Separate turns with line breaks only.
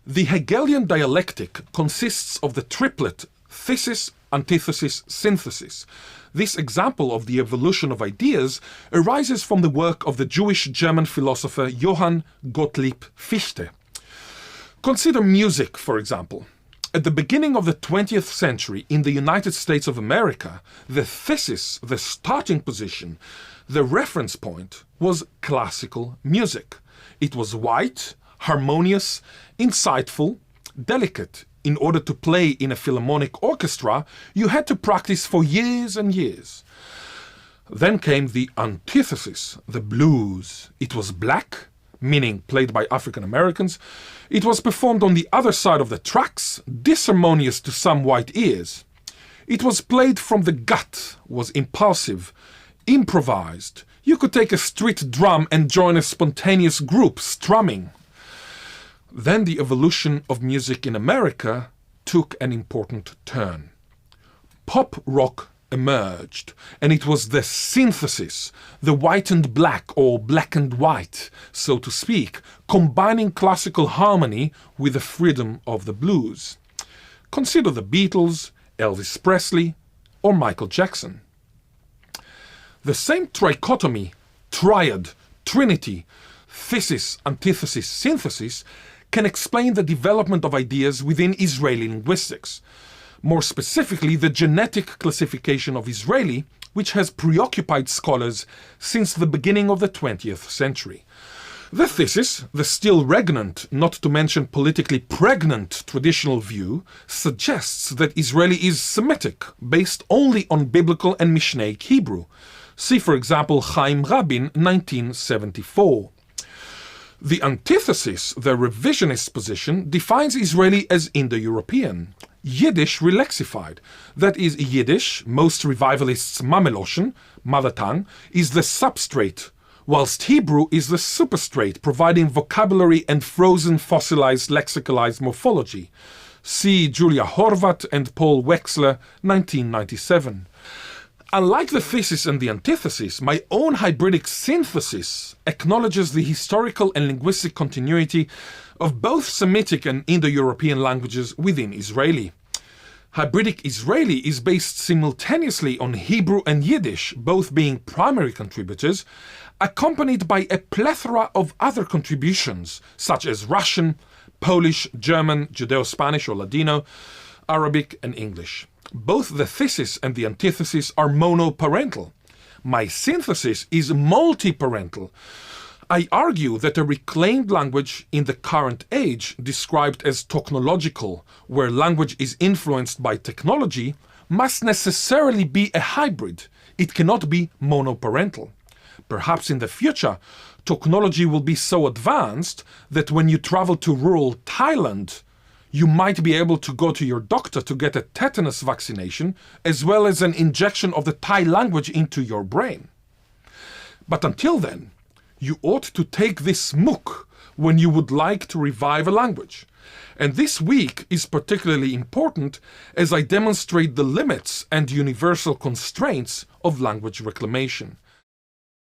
The Hegelian dialectic consists of the triplet Thesis-Antithesis-Synthesis. This example of the evolution of ideas arises from the work of the Jewish-German philosopher Johann Gottlieb Fichte. Consider music, for example. At the beginning of the 20th century in the United States of America, the thesis, the starting position, the reference point was classical music. It was white, harmonious, insightful, delicate. In order to play in a philharmonic orchestra, you had to practice for years and years. Then came the antithesis, the blues. It was black, meaning played by African Americans. It was performed on the other side of the tracks, disharmonious to some white ears. It was played from the gut, was impulsive, improvised. You could take a street drum and join a spontaneous group strumming. Then the evolution of music in America took an important turn. Pop rock emerged, and it was the synthesis, the white and black, or black and white, so to speak, combining classical harmony with the freedom of the blues. Consider the Beatles, Elvis Presley, or Michael Jackson. The same trichotomy, triad, trinity, thesis, antithesis, synthesis, can explain the development of ideas within Israeli linguistics. More specifically, the genetic classification of Israeli, which has preoccupied scholars since the beginning of the 20th century. The thesis, the still regnant, not to mention politically pregnant traditional view, suggests that Israeli is Semitic, based only on biblical and Mishnaic Hebrew. See, for example, Chaim Rabin, 1974. The antithesis, the revisionist position, defines Israeli as Indo-European, Yiddish relaxified. That is, Yiddish, most revivalists' Mameloshen, mother tongue, is the substrate, whilst Hebrew is the superstrate, providing vocabulary and frozen fossilized lexicalized morphology. See Julia Horvath and Paul Wexler, 1997. Unlike the thesis and the antithesis, my own hybridic synthesis acknowledges the historical and linguistic continuity of both Semitic and Indo-European languages within Israeli. Hybridic Israeli is based simultaneously on Hebrew and Yiddish, both being primary contributors, accompanied by a plethora of other contributions, such as Russian, Polish, German, Judeo-Spanish or Ladino, Arabic and English. Both the thesis and the antithesis are monoparental. My synthesis is multiparental. I argue that a reclaimed language in the current age, described as technological, where language is influenced by technology, must necessarily be a hybrid. It cannot be monoparental. Perhaps in the future, technology will be so advanced that when you travel to rural Thailand, you might be able to go to your doctor to get a tetanus vaccination, as well as an injection of the Thai language into your brain. But until then, you ought to take this MOOC when you would like to revive a language. And this week is particularly important as I demonstrate the limits and universal constraints of language reclamation.